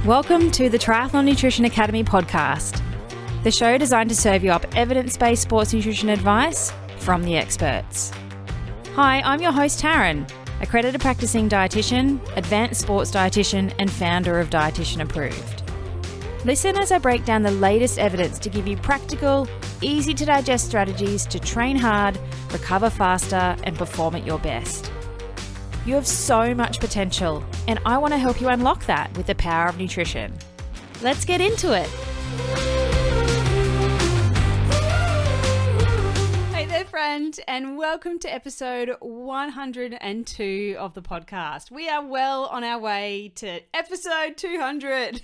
Welcome to the Triathlon Nutrition Academy podcast, the show designed to serve you up evidence-based sports nutrition advice from the experts. Hi, I'm your host Taryn, accredited practicing dietitian, advanced sports dietitian, and founder of Dietitian Approved. Listen as I break down the latest evidence to give you practical, easy to digest strategies to train hard, recover faster, and perform at your best. You have so much potential, and I want to help you unlock that with the power of nutrition. Let's get into it. Hey there, friend, and welcome to episode 102 of the podcast. We are well on our way to episode 200.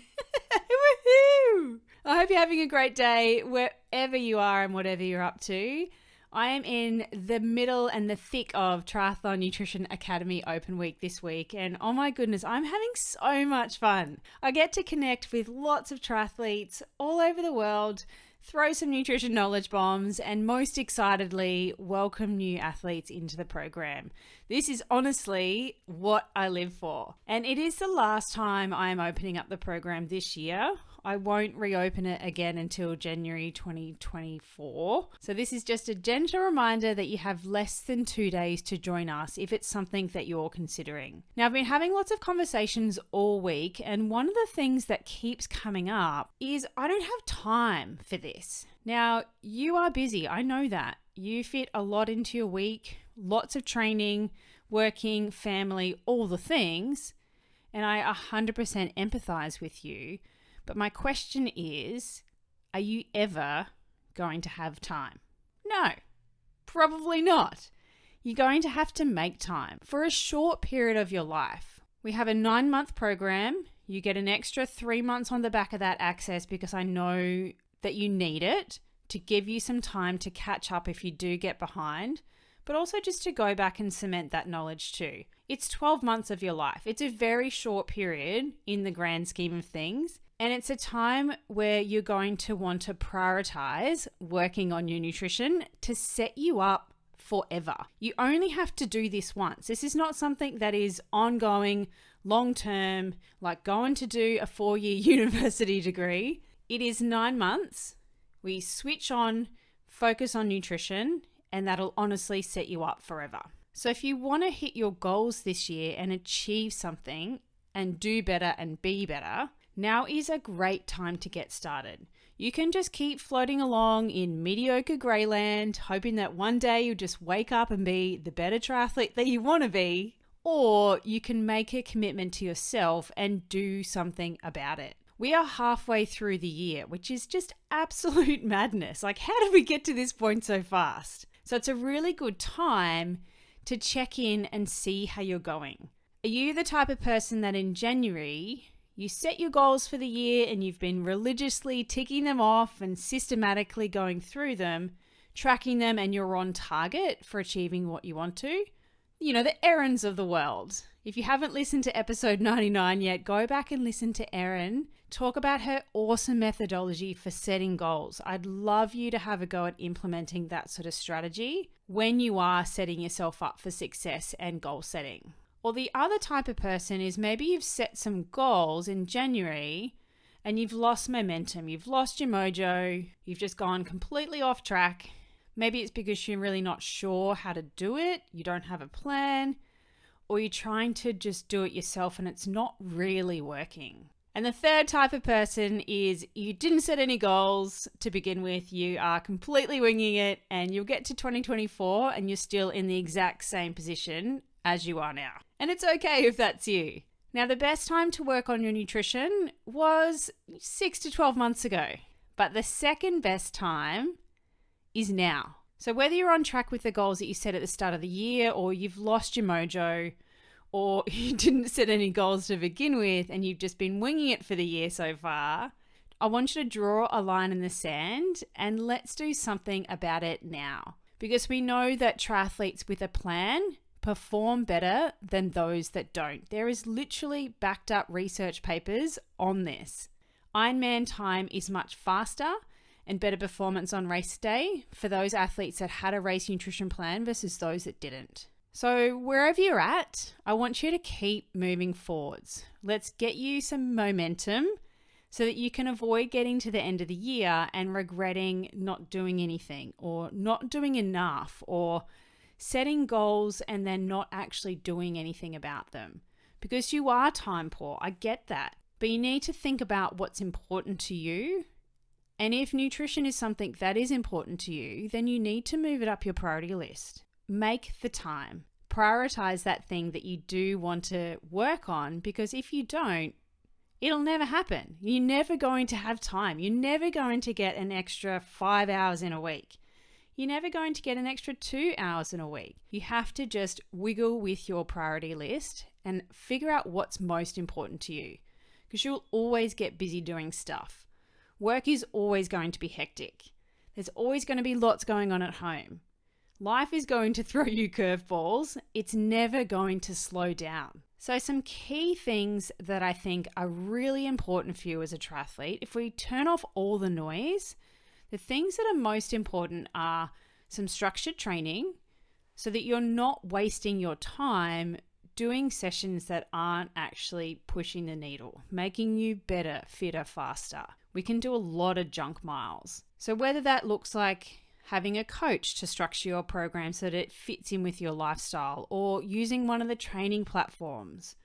Woohoo! I hope you're having a great day wherever you are and whatever you're up to. I am in the middle and the thick of Triathlon Nutrition Academy Open Week this week, and oh my goodness, I'm having so much fun. I get to connect with lots of triathletes all over the world, throw some nutrition knowledge bombs, and most excitedly, welcome new athletes into the program. This is honestly what I live for, and it is the last time I am opening up the program this year. I won't reopen it again until January 2024. So this is just a gentle reminder that you have less than 2 days to join us if it's something that you're considering. Now, I've been having lots of conversations all week, and one of the things that keeps coming up is I don't have time for this. Now, you are busy. I know that. You fit a lot into your week, lots of training, working, family, all the things, and I 100% empathize with you. But my question is, are you ever going to have time? No, probably not. You're going to have to make time for a short period of your life. We have a 9-month program. You get an extra 3 months on the back of that access because I know that you need it to give you some time to catch up if you do get behind, but also just to go back and cement that knowledge too. It's 12 months of your life. It's a very short period in the grand scheme of things. And it's a time where you're going to want to prioritize working on your nutrition to set you up forever. You only have to do this once. This is not something that is ongoing, long-term, like going to do a 4-year university degree. It is 9 months. We switch on, focus on nutrition, and that'll honestly set you up forever. So if you want to hit your goals this year and achieve something and do better and be better, now is a great time to get started. You can just keep floating along in mediocre greyland, hoping that one day you'll just wake up and be the better triathlete that you want to be, or you can make a commitment to yourself and do something about it. We are halfway through the year, which is just absolute madness. Like, how did we get to this point so fast? So it's a really good time to check in and see how you're going. Are you the type of person that in January you set your goals for the year and you've been religiously ticking them off and systematically going through them, tracking them, and you're on target for achieving what you want to? You know, the errands of the world. If you haven't listened to episode 99 yet, go back and listen to Erin talk about her awesome methodology for setting goals. I'd love you to have a go at implementing that sort of strategy when you are setting yourself up for success and goal setting. Or the other type of person is maybe you've set some goals in January and you've lost momentum, you've lost your mojo, you've just gone completely off track. Maybe it's because you're really not sure how to do it, you don't have a plan, or you're trying to just do it yourself and it's not really working. And the third type of person is you didn't set any goals to begin with, you are completely winging it, and you'll get to 2024 and you're still in the exact same position as you are now. And it's okay if that's you. Now, the best time to work on your nutrition was 6 to 12 months ago, but the second best time is now. So whether you're on track with the goals that you set at the start of the year, or you've lost your mojo, or you didn't set any goals to begin with and you've just been winging it for the year so far, I want you to draw a line in the sand and let's do something about it now. Because we know that triathletes with a plan perform better than those that don't. There is literally backed up research papers on this. Ironman time is much faster and better performance on race day for those athletes that had a race nutrition plan versus those that didn't. So wherever you're at, I want you to keep moving forwards. Let's get you some momentum so that you can avoid getting to the end of the year and regretting not doing anything or not doing enough or setting goals and then not actually doing anything about them. Because you are time poor, I get that. But you need to think about what's important to you. And if nutrition is something that is important to you, then you need to move it up your priority list. Make the time. Prioritize that thing that you do want to work on, because if you don't, it'll never happen. You're never going to have time. You're never going to get an extra 5 hours in a week. You're never going to get an extra 2 hours in a week. You have to just wiggle with your priority list and figure out what's most important to you, because you'll always get busy doing stuff. Work is always going to be hectic. There's always going to be lots going on at home. Life is going to throw you curveballs. It's never going to slow down. So some key things that I think are really important for you as a triathlete, if we turn off all the noise, the things that are most important are some structured training so that you're not wasting your time doing sessions that aren't actually pushing the needle, making you better, fitter, faster. We can do a lot of junk miles. So whether that looks like having a coach to structure your program so that it fits in with your lifestyle, or using one of the training platforms,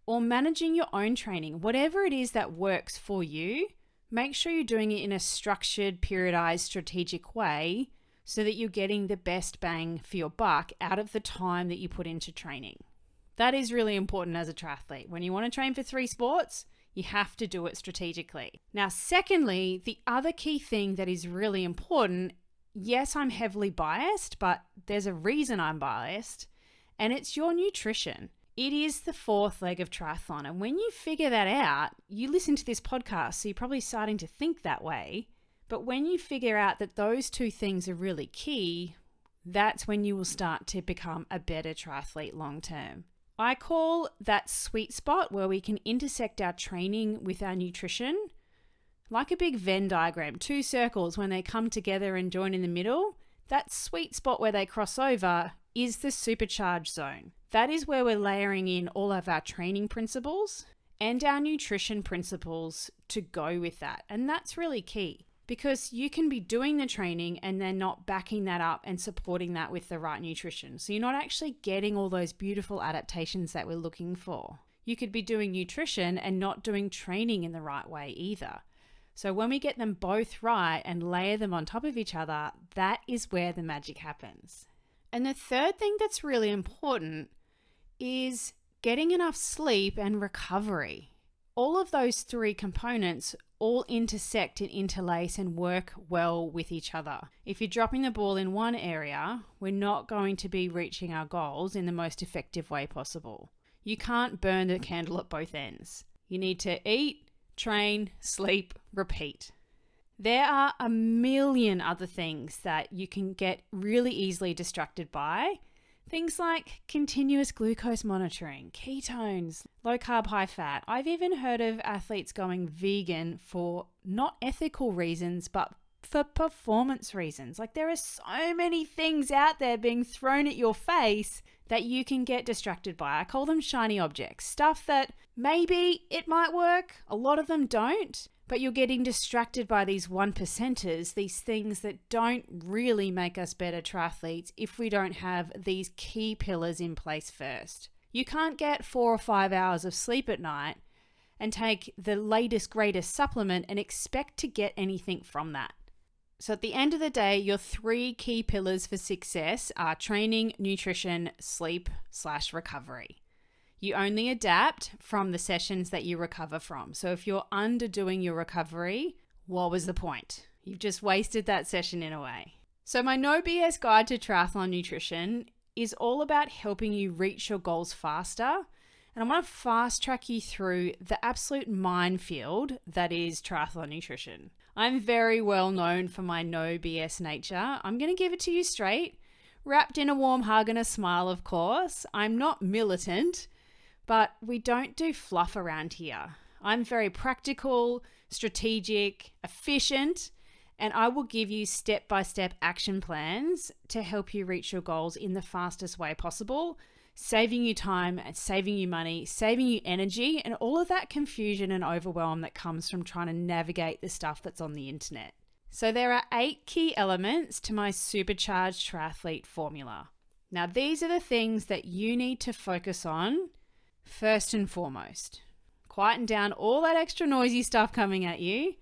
or managing your own training, whatever it is that works for you, make sure you're doing it in a structured, periodized, strategic way so that you're getting the best bang for your buck out of the time that you put into training. That is really important as a triathlete. When you want to train for 3 sports, you have to do it strategically. Now, secondly, the other key thing that is really important, yes, I'm heavily biased, but there's a reason I'm biased, and it's your nutrition. It is the 4th leg of triathlon. And when you figure that out, you listen to this podcast, so you're probably starting to think that way. But when you figure out that those 2 things are really key, that's when you will start to become a better triathlete long term. I call that sweet spot where we can intersect our training with our nutrition like a big Venn diagram, 2 circles. When they come together and join in the middle, that sweet spot where they cross over is the supercharged zone. That is where we're layering in all of our training principles and our nutrition principles to go with that. And that's really key, because you can be doing the training and then not backing that up and supporting that with the right nutrition. So you're not actually getting all those beautiful adaptations that we're looking for. You could be doing nutrition and not doing training in the right way either. So when we get them both right and layer them on top of each other, that is where the magic happens. And the third thing that's really important is getting enough sleep and recovery. All of those 3 components all intersect and interlace and work well with each other. If you're dropping the ball in one area, we're not going to be reaching our goals in the most effective way possible. You can't burn the candle at both ends. You need to eat, train, sleep, repeat. There are a million other things that you can get really easily distracted by. Things like continuous glucose monitoring, ketones, low carb, high fat. I've even heard of athletes going vegan for not ethical reasons, but for performance reasons. Like, there are so many things out there being thrown at your face that you can get distracted by. I call them shiny objects, stuff that maybe it might work. A lot of them don't, but you're getting distracted by these 1%ers, these things that don't really make us better triathletes if we don't have these key pillars in place first. You can't get 4 or 5 hours of sleep at night and take the latest, greatest supplement and expect to get anything from that. So at the end of the day, your 3 key pillars for success are training, nutrition, sleep/recovery. You only adapt from the sessions that you recover from. So if you're underdoing your recovery, what was the point? You've just wasted that session in a way. So my No BS guide to triathlon nutrition is all about helping you reach your goals faster. And I want to fast track you through the absolute minefield that is triathlon nutrition. I'm very well known for my no BS nature. I'm going to give it to you straight, wrapped in a warm hug and a smile, of course. I'm not militant, but we don't do fluff around here. I'm very practical, strategic, efficient, And I will give you step-by-step action plans to help you reach your goals in the fastest way possible, saving you time and saving you money, saving you energy, and all of that confusion and overwhelm that comes from trying to navigate the stuff that's on the internet. So there are 8 key elements to my Supercharged Triathlete Formula. Now, these are the things that you need to focus on first and foremost. Quieten down all that extra noisy stuff coming at you.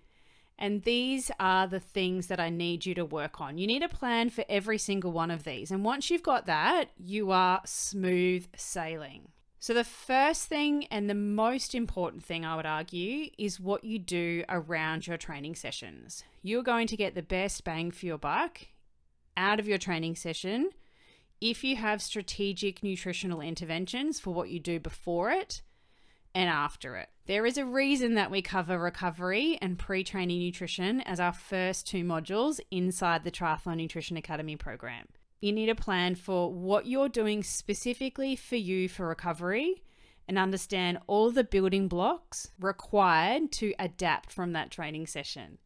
And these are the things that I need you to work on. You need a plan for every single one of these. And once you've got that, you are smooth sailing. So the first thing and the most important thing I would argue is what you do around your training sessions. You're going to get the best bang for your buck out of your training session if you have strategic nutritional interventions for what you do before it and after it. There is a reason that we cover recovery and pre-training nutrition as our first 2 modules inside the Triathlon Nutrition Academy program. You need a plan for what you're doing specifically for you for recovery and understand all the building blocks required to adapt from that training session.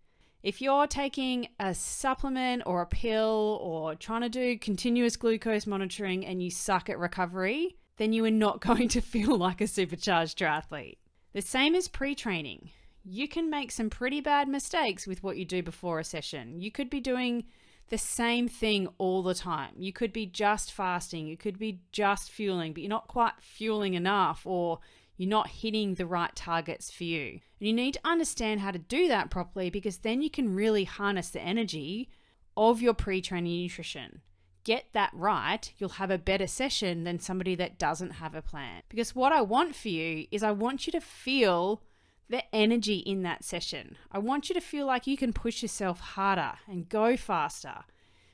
If you're taking a supplement or a pill or trying to do continuous glucose monitoring and you suck at recovery, then you are not going to feel like a supercharged triathlete. The same as pre-training. You can make some pretty bad mistakes with what you do before a session. You could be doing the same thing all the time. You could be just fasting. You could be just fueling, but you're not quite fueling enough, or you're not hitting the right targets for you. And you need to understand how to do that properly, because then you can really harness the energy of your pre-training nutrition. Get that right, you'll have a better session than somebody that doesn't have a plan. Because what I want for you is I want you to feel the energy in that session. I want you to feel like you can push yourself harder and go faster,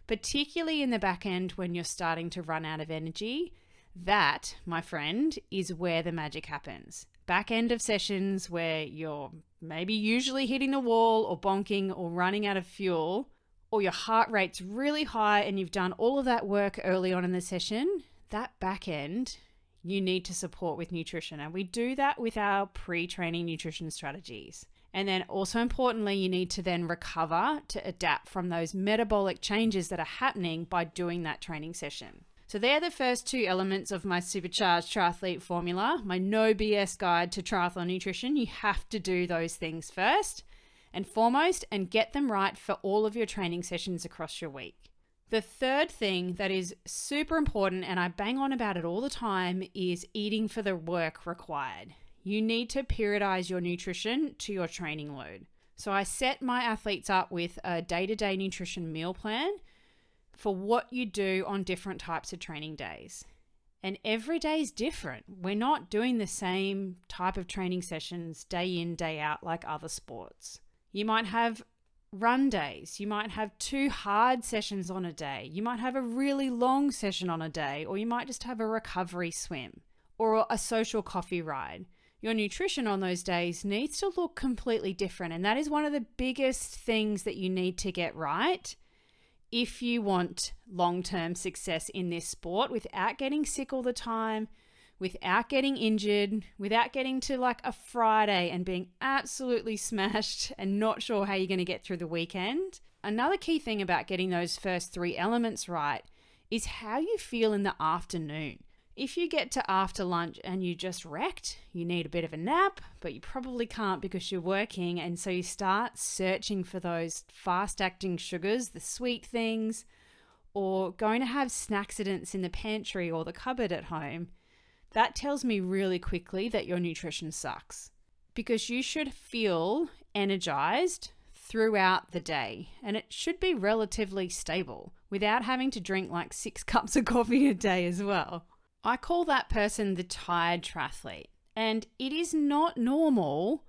particularly in the back end when you're starting to run out of energy. That, my friend, is where the magic happens. Back end of sessions where you're maybe usually hitting the wall or bonking or running out of fuel, or your heart rate's really high and you've done all of that work early on in the session, that back end you need to support with nutrition. And we do that with our pre-training nutrition strategies. And then also importantly, you need to then recover to adapt from those metabolic changes that are happening by doing that training session. So they're the first 2 elements of my Supercharged Triathlete Formula, my no BS guide to triathlon nutrition. You have to do those things first and foremost and get them right for all of your training sessions across your week. The third thing that is super important, and I bang on about it all the time, is eating for the work required. You need to periodize your nutrition to your training load. So I set my athletes up with a day-to-day nutrition meal plan for what you do on different types of training days. And every day is different. We're not doing the same type of training sessions day in, day out like other sports. You might have run days. You might have 2 hard sessions on a day. You might have a really long session on a day, or you might just have a recovery swim or a social coffee ride. Your nutrition on those days needs to look completely different. And that is one of the biggest things that you need to get right if you want long-term success in this sport without getting sick all the time, without getting injured, without getting to like a Friday and being absolutely smashed and not sure how you're going to get through the weekend. Another key thing about getting those first 3 elements right is how you feel in the afternoon. If you get to after lunch and you just wrecked, you need a bit of a nap, but you probably can't because you're working, and so you start searching for those fast-acting sugars, the sweet things, or going to have snacksidents in the pantry or the cupboard at home, that tells me really quickly that your nutrition sucks, because you should feel energized throughout the day, and it should be relatively stable without having to drink like 6 cups of coffee a day as well. I call that person the tired triathlete, and it is not normal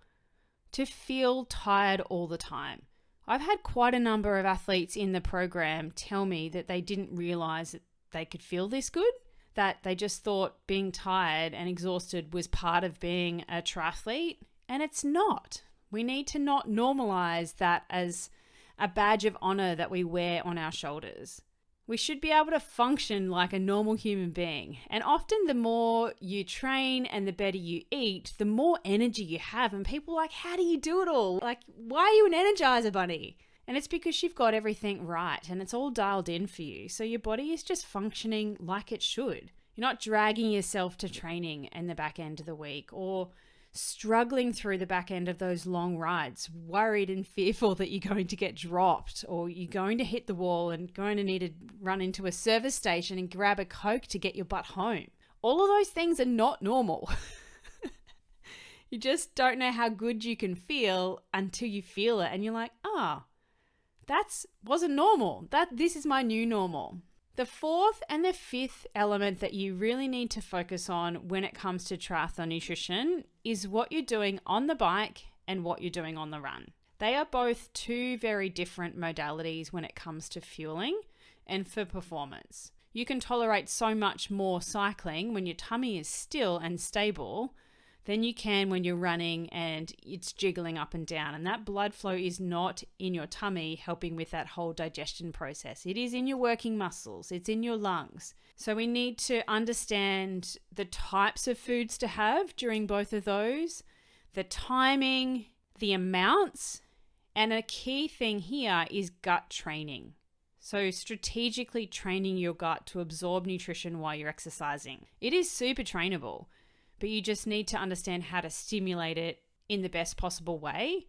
to feel tired all the time. I've had quite a number of athletes in the program tell me that they didn't realize that they could feel this good, that they just thought being tired and exhausted was part of being a triathlete, and it's not. We need to not normalize that as a badge of honor that we wear on our shoulders. We should be able to function like a normal human being. And often the more you train and the better you eat, the more energy you have. And people are like, how do you do it all? Like, why are you an Energizer bunny? And it's because you've got everything right and it's all dialed in for you. So your body is just functioning like it should. You're not dragging yourself to training in the back end of the week or struggling through the back end of those long rides, worried and fearful that you're going to get dropped or you're going to hit the wall and going to need to run into a service station and grab a Coke to get your butt home. All of those things are not normal. You just don't know how good you can feel until you feel it and you're like, that wasn't normal. This is my new normal. The fourth and the fifth element that you really need to focus on when it comes to triathlon nutrition is what you're doing on the bike and what you're doing on the run. They are both two very different modalities when it comes to fueling and for performance. You can tolerate so much more cycling when your tummy is still and stable than you can when you're running and it's jiggling up and down. And that blood flow is not in your tummy helping with that whole digestion process. It is in your working muscles. It's in your lungs. So we need to understand the types of foods to have during both of those, the timing, the amounts, and a key thing here is gut training. So strategically training your gut to absorb nutrition while you're exercising. It is super trainable, but you just need to understand how to stimulate it in the best possible way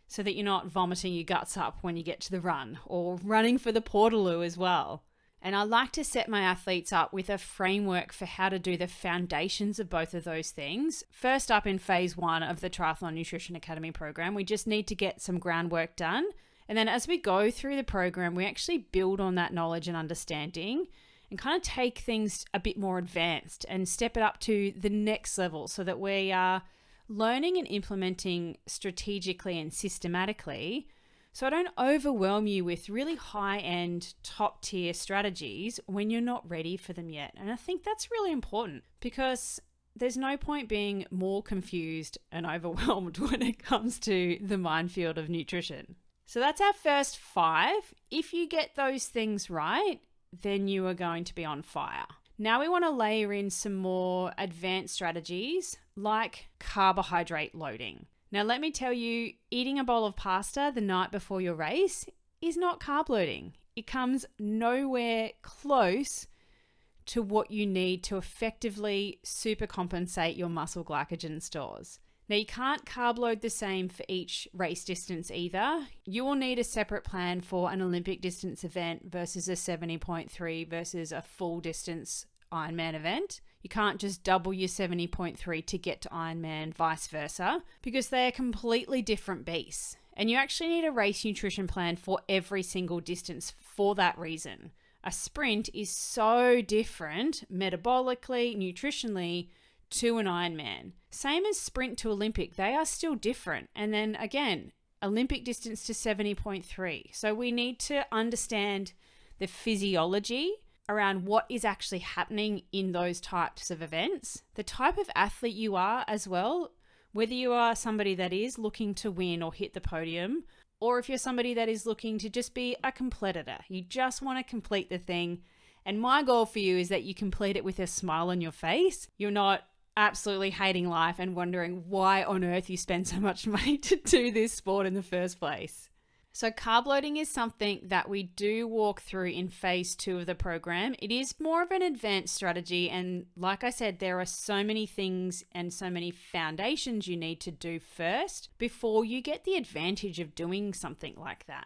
so that you're not vomiting your guts up when you get to the run or running for the Portaloo as well. And I like to set my athletes up with a framework for how to do the foundations of both of those things. First up in phase 1 of the Triathlon Nutrition Academy program, we just need to get some groundwork done. And then as we go through the program, we actually build on that knowledge and understanding and kind of take things a bit more advanced and step it up to the next level so that we are learning and implementing strategically and systematically. So I don't overwhelm you with really high-end, top-tier strategies when you're not ready for them yet. And I think that's really important because there's no point being more confused and overwhelmed when it comes to the minefield of nutrition. So that's our first 5. If you get those things right, then you are going to be on fire. Now we want to layer in some more advanced strategies like carbohydrate loading. Now let me tell you, eating a bowl of pasta the night before your race is not carb loading. It comes nowhere close to what you need to effectively supercompensate your muscle glycogen stores. Now, you can't carb load the same for each race distance either. You will need a separate plan for an Olympic distance event versus a 70.3 versus a full distance Ironman event. You can't just double your 70.3 to get to Ironman, vice versa, because they are completely different beasts. And you actually need a race nutrition plan for every single distance for that reason. A sprint is so different metabolically, nutritionally, to an Ironman. Same as sprint to Olympic, they are still different. And then again, Olympic distance to 70.3. So we need to understand the physiology around what is actually happening in those types of events, the type of athlete you are as well, whether you are somebody that is looking to win or hit the podium, or if you're somebody that is looking to just be a competitor. You just want to complete the thing. And my goal for you is that you complete it with a smile on your face. You're not absolutely hating life and wondering why on earth you spend so much money to do this sport in the first place. So carb loading is something that we do walk through in phase 2 of the program. It is more of an advanced strategy. And like I said, there are so many things and so many foundations you need to do first before you get the advantage of doing something like that.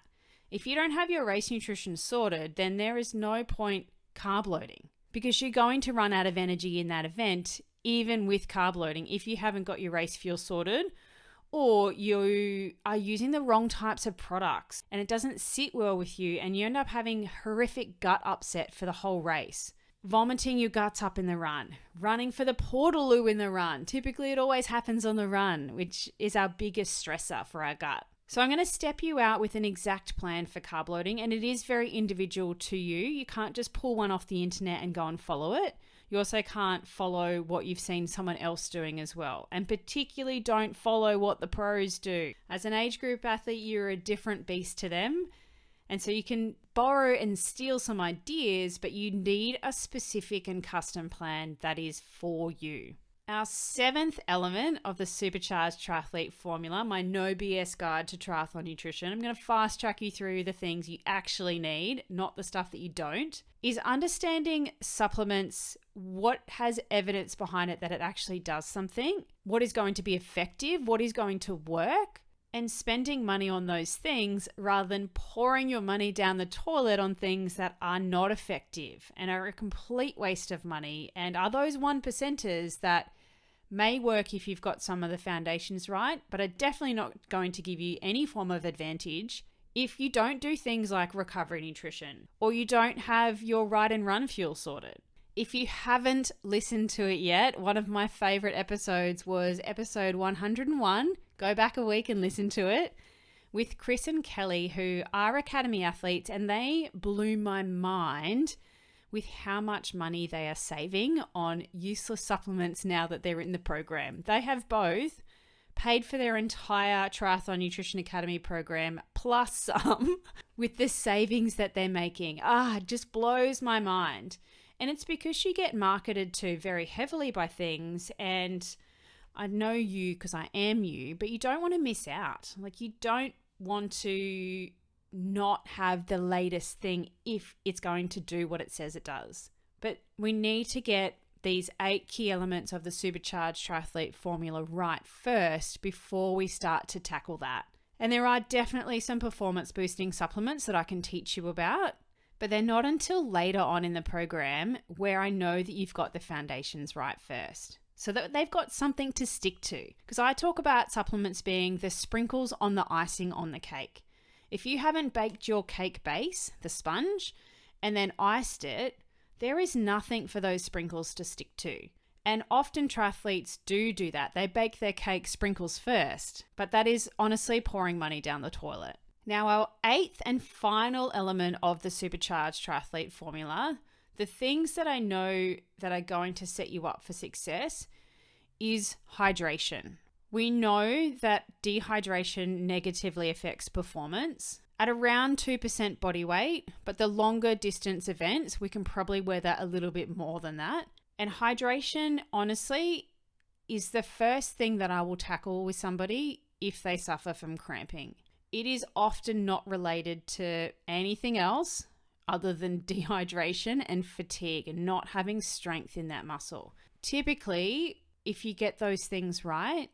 If you don't have your race nutrition sorted, then there is no point carb loading because you're going to run out of energy in that event, even with carb loading, if you haven't got your race fuel sorted or you are using the wrong types of products and it doesn't sit well with you and you end up having horrific gut upset for the whole race. Vomiting your guts up in the run, running for the Portaloo in the run. Typically it always happens on the run, which is our biggest stressor for our gut. So I'm going to step you out with an exact plan for carb loading, and it is very individual to you. You can't just pull one off the internet and go and follow it. You also can't follow what you've seen someone else doing as well. And particularly don't follow what the pros do. As an age group athlete, you're a different beast to them. And so you can borrow and steal some ideas, but you need a specific and custom plan that is for you. Our seventh element of the Supercharged Triathlete Formula, my no BS guide to triathlon nutrition, I'm going to fast track you through the things you actually need, not the stuff that you don't, is understanding supplements, what has evidence behind it that it actually does something, what is going to be effective, what is going to work, and spending money on those things rather than pouring your money down the toilet on things that are not effective and are a complete waste of money and are those 1%ers that may work if you've got some of the foundations right, but are definitely not going to give you any form of advantage if you don't do things like recovery nutrition or you don't have your ride and run fuel sorted. If you haven't listened to it yet, one of my favorite episodes was episode 101. Go back a week and listen to it with Chris and Kelly, who are academy athletes, and they blew my mind with how much money they are saving on useless supplements now that they're in the program. They have both paid for their entire Triathlon Nutrition Academy program plus some with the savings that they're making. It just blows my mind. And it's because you get marketed to very heavily by things, and I know you because I am you, but you don't want to miss out. Like, you don't want to not have the latest thing if it's going to do what it says it does. But we need to get these 8 key elements of the Supercharged Triathlete Formula right first before we start to tackle that. And there are definitely some performance boosting supplements that I can teach you about, but they're not until later on in the program where I know that you've got the foundations right first, so that they've got something to stick to. Because I talk about supplements being the sprinkles on the icing on the cake. If you haven't baked your cake base, the sponge, and then iced it, there is nothing for those sprinkles to stick to. And often triathletes do that. They bake their cake sprinkles first, but that is honestly pouring money down the toilet. Now, our 8th and final element of the Supercharged Triathlete Formula, the things that I know that are going to set you up for success, is hydration. We know that dehydration negatively affects performance at around 2% body weight, but the longer distance events, we can probably weather a little bit more than that. And hydration, honestly, is the first thing that I will tackle with somebody if they suffer from cramping. It is often not related to anything else other than dehydration and fatigue and not having strength in that muscle. Typically, if you get those things right,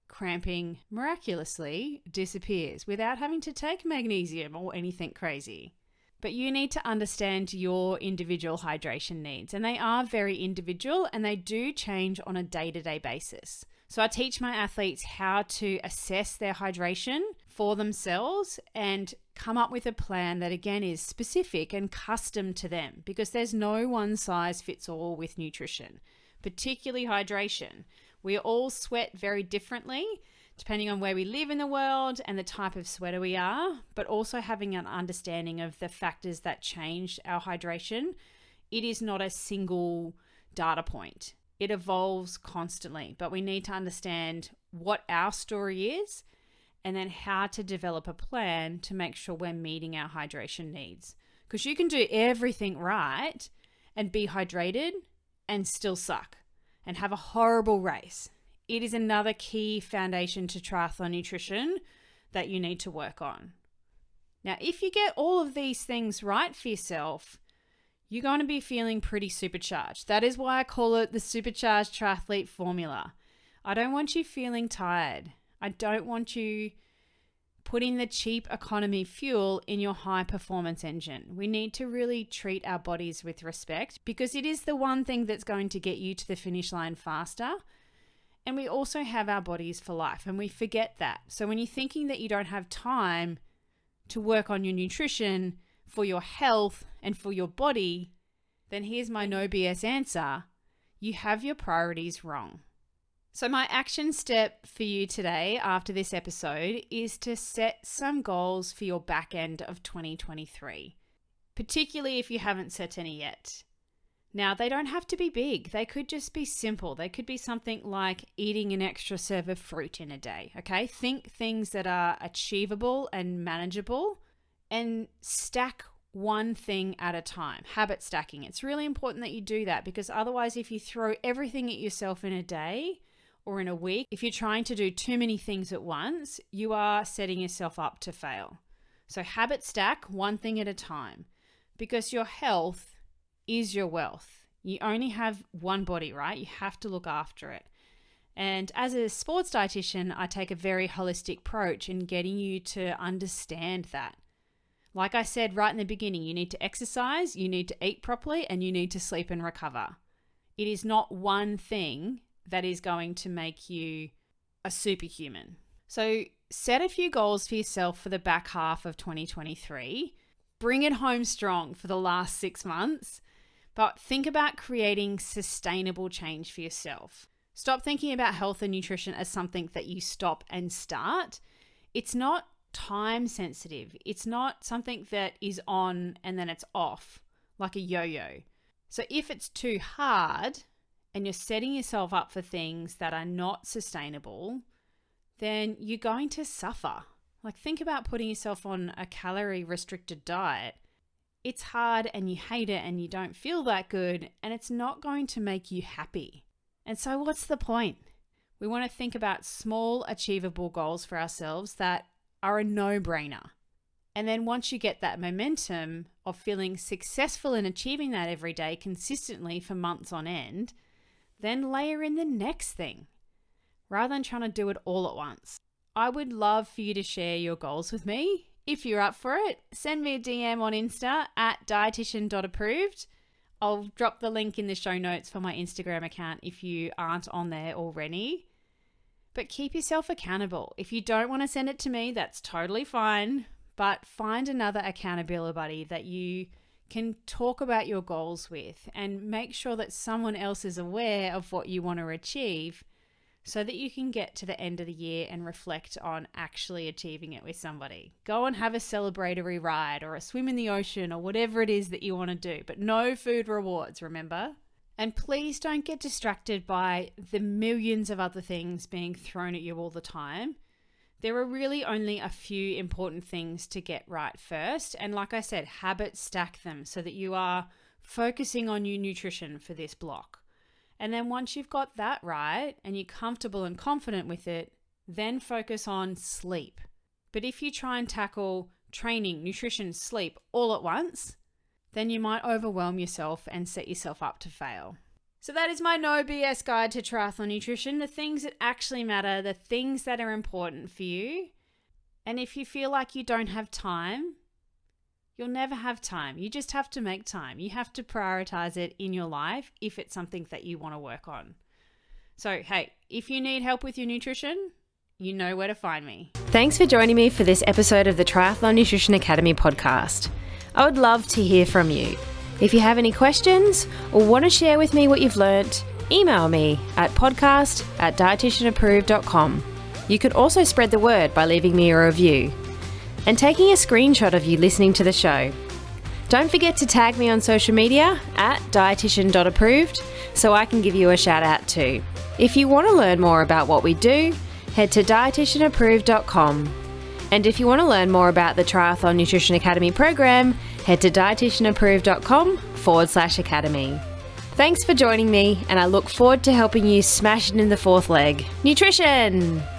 cramping miraculously disappears without having to take magnesium or anything crazy. But you need to understand your individual hydration needs, and they are very individual and they do change on a day-to-day basis. So I teach my athletes how to assess their hydration for themselves and come up with a plan that, again, is specific and custom to them, because there's no one size fits all with nutrition, particularly hydration. We all sweat very differently depending on where we live in the world and the type of sweater we are, but also having an understanding of the factors that change our hydration. It is not a single data point. It evolves constantly, but we need to understand what our story is and then how to develop a plan to make sure we're meeting our hydration needs. Because you can do everything right and be hydrated and still suck and have a horrible race. It is another key foundation to triathlon nutrition that you need to work on. Now, if you get all of these things right for yourself, you're going to be feeling pretty supercharged. That is why I call it the Supercharged Triathlete Formula. I don't want you feeling tired. I don't want you putting the cheap economy fuel in your high performance engine. We need to really treat our bodies with respect, because it is the one thing that's going to get you to the finish line faster. And we also have our bodies for life, and we forget that. So when you're thinking that you don't have time to work on your nutrition for your health and for your body, then here's my no BS answer. You have your priorities wrong. So my action step for you today after this episode is to set some goals for your back end of 2023, particularly if you haven't set any yet. Now, they don't have to be big. They could just be simple. They could be something like eating an extra serve of fruit in a day, okay? Think things that are achievable and manageable, and stack one thing at a time, habit stacking. It's really important that you do that, because otherwise, if you throw everything at yourself in a day or in a week, if you're trying to do too many things at once, you are setting yourself up to fail. So habit stack one thing at a time, because your health is your wealth. You only have one body, right? You have to look after it. And as a sports dietitian, I take a very holistic approach in getting you to understand that. Like I said right in the beginning, you need to exercise, you need to eat properly, and you need to sleep and recover. It is not one thing that is going to make you a superhuman. So set a few goals for yourself for the back half of 2023. Bring it home strong for the last 6 months, but think about creating sustainable change for yourself. Stop thinking about health and nutrition as something that you stop and start. It's not time sensitive. It's not something that is on and then it's off, like a yo-yo. So if it's too hard and you're setting yourself up for things that are not sustainable, then you're going to suffer. Like, think about putting yourself on a calorie restricted diet. It's hard and you hate it and you don't feel that good, and it's not going to make you happy. And so what's the point? We want to think about small, achievable goals for ourselves that are a no-brainer. And then once you get that momentum of feeling successful in achieving that every day consistently for months on end, then layer in the next thing, rather than trying to do it all at once. I would love for you to share your goals with me. If you're up for it, send me a DM on Insta at dietitian.approved. I'll drop the link in the show notes for my Instagram account if you aren't on there already. But keep yourself accountable. If you don't want to send it to me, that's totally fine. But find another accountability buddy that you can talk about your goals with, and make sure that someone else is aware of what you want to achieve, so that you can get to the end of the year and reflect on actually achieving it with somebody. Go and have a celebratory ride or a swim in the ocean or whatever it is that you want to do, but no food rewards, remember? And please don't get distracted by the millions of other things being thrown at you all the time. There are really only a few important things to get right first. And like I said, habit stack them so that you are focusing on your nutrition for this block. And then once you've got that right and you're comfortable and confident with it, then focus on sleep. But if you try and tackle training, nutrition, sleep all at once, then you might overwhelm yourself and set yourself up to fail. So that is my no BS guide to triathlon nutrition, the things that actually matter, the things that are important for you. And if you feel like you don't have time, you'll never have time. You just have to make time. You have to prioritize it in your life if it's something that you want to work on. So, hey, if you need help with your nutrition, you know where to find me. Thanks for joining me for this episode of the Triathlon Nutrition Academy podcast. I would love to hear from you. If you have any questions or want to share with me what you've learnt, email me at podcast@dietitianapproved.com. You can also spread the word by leaving me a review and taking a screenshot of you listening to the show. Don't forget to tag me on social media at dietitian.approved so I can give you a shout out too. If you want to learn more about what we do, head to dietitianapproved.com. And if you want to learn more about the Triathlon Nutrition Academy program, head to dietitianapproved.com/academy. Thanks for joining me, and I look forward to helping you smash it in the fourth leg, nutrition!